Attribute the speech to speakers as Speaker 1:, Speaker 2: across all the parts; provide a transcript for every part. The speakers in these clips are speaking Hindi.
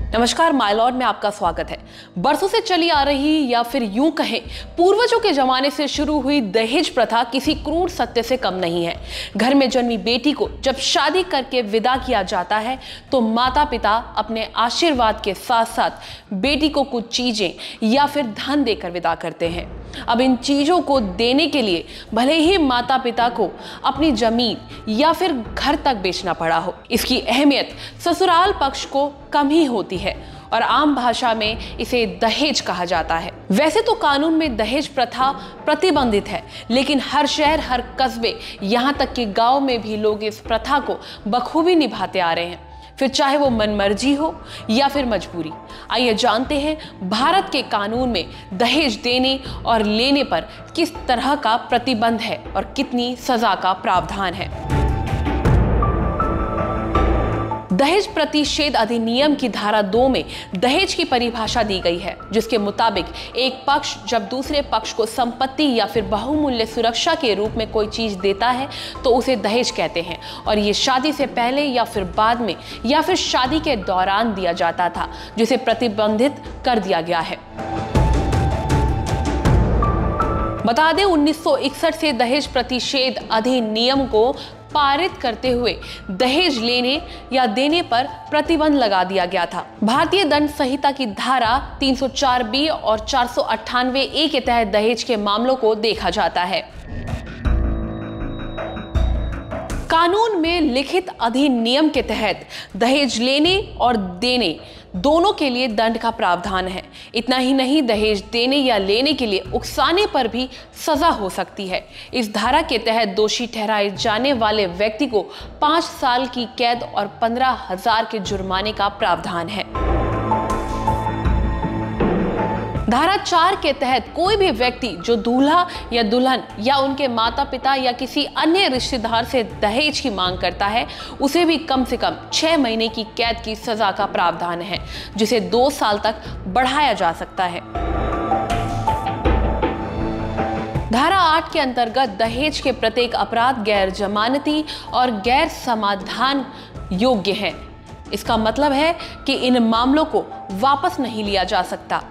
Speaker 1: नमस्कार, माय लॉर्ड में आपका स्वागत है। बरसों से चली आ रही या फिर यूं कहें पूर्वजों के जमाने से शुरू हुई दहेज प्रथा किसी क्रूर सत्य से कम नहीं है। घर में जन्मी बेटी को जब शादी करके विदा किया जाता है तो माता पिता अपने आशीर्वाद के साथ साथ बेटी को कुछ चीजें या फिर धन देकर विदा करते हैं। अब इन चीजों को देने के लिए भले ही माता पिता को अपनी जमीन या फिर घर तक बेचना पड़ा हो, इसकी अहमियत ससुराल पक्ष को कम ही होती है और आम भाषा में इसे दहेज कहा जाता है। वैसे तो कानून में दहेज प्रथा प्रतिबंधित है, लेकिन हर शहर, हर कस्बे, यहाँ तक कि गांव में भी लोग इस प्रथा को बखूबी निभाते आ रहे हैं, फिर चाहे वो मनमर्जी हो या फिर मजबूरी। आइए जानते हैं भारत के कानून में दहेज देने और लेने पर किस तरह का प्रतिबंध है और कितनी सजा का प्रावधान है। दहेज प्रतिषेध अधिनियम की धारा 2 में दहेज की परिभाषा दी गई है, जिसके मुताबिक एक पक्ष जब दूसरे पक्ष को संपत्ति या फिर बहुमूल्य सुरक्षा के रूप में कोई चीज देता है तो उसे दहेज कहते हैं और ये शादी से पहले या फिर बाद में या फिर शादी के दौरान दिया जाता था, जिसे प्रतिबंधित कर दिया गया है। बता दें 1961 से दहेज प्रतिषेध अधिनियम को पारित करते हुए दहेज लेने या देने पर प्रतिबंध लगा दिया गया था। भारतीय दंड संहिता की धारा 304B और 498A के तहत दहेज के मामलों को देखा जाता है। कानून में लिखित अधिनियम के तहत दहेज लेने और देने दोनों के लिए दंड का प्रावधान है। इतना ही नहीं, दहेज देने या लेने के लिए उकसाने पर भी सजा हो सकती है। इस धारा के तहत दोषी ठहराए जाने वाले व्यक्ति को 5 साल की कैद और 15,000 के जुर्माने का प्रावधान है। धारा 4 के तहत कोई भी व्यक्ति जो दूल्हा या दुल्हन या उनके माता पिता या किसी अन्य रिश्तेदार से दहेज की मांग करता है, उसे भी कम से कम 6 महीने की कैद की सजा का प्रावधान है, जिसे 2 साल तक बढ़ाया जा सकता है। धारा 8 के अंतर्गत दहेज के प्रत्येक अपराध गैर जमानती और गैर समाधान योग्य हैं। इसका मतलब है कि इन मामलों को वापस नहीं लिया जा सकता।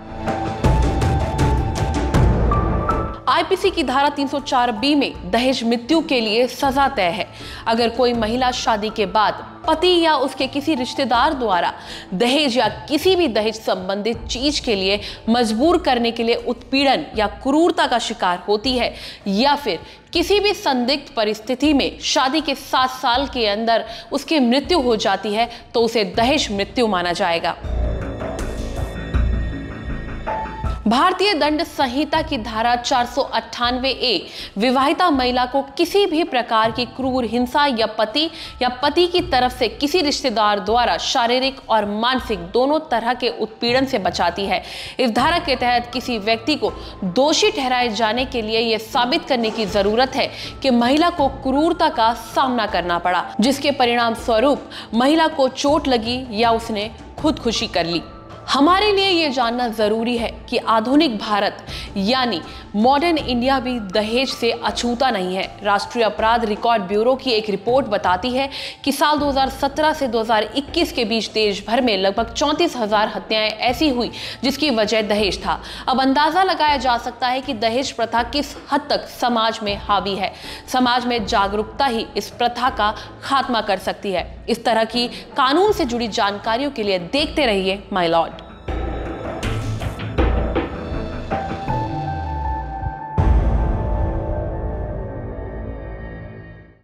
Speaker 1: आईपीसी की धारा 304B में दहेज मृत्यु के लिए सजा तय है। अगर कोई महिला शादी के बाद पति या उसके किसी रिश्तेदार द्वारा दहेज या किसी भी दहेज संबंधित चीज के लिए मजबूर करने के लिए उत्पीड़न या क्रूरता का शिकार होती है या फिर किसी भी संदिग्ध परिस्थिति में शादी के 7 साल के अंदर उसकी मृत्यु हो जाती है तो उसे दहेज मृत्यु माना जाएगा। भारतीय दंड संहिता की धारा 498A विवाहिता महिला को किसी भी प्रकार की क्रूर हिंसा या पति की तरफ से किसी रिश्तेदार द्वारा शारीरिक और मानसिक दोनों तरह के उत्पीड़न से बचाती है। इस धारा के तहत किसी व्यक्ति को दोषी ठहराए जाने के लिए यह साबित करने की जरूरत है कि महिला को क्रूरता का सामना करना पड़ा, जिसके परिणाम स्वरूप महिला को चोट लगी या उसने खुदकुशी कर ली। हमारे लिए ये जानना जरूरी है कि आधुनिक भारत यानी मॉडर्न इंडिया भी दहेज से अछूता नहीं है। राष्ट्रीय अपराध रिकॉर्ड ब्यूरो की एक रिपोर्ट बताती है कि साल 2017 से 2021 के बीच देश भर में लगभग 34,000 हत्याएं ऐसी हुई जिसकी वजह दहेज था। अब अंदाजा लगाया जा सकता है कि दहेज प्रथा किस हद तक समाज में हावी है। समाज में जागरूकता ही इस प्रथा का खात्मा कर सकती है। इस तरह की कानून से जुड़ी जानकारियों के लिए देखते रहिए माय लॉर्ड।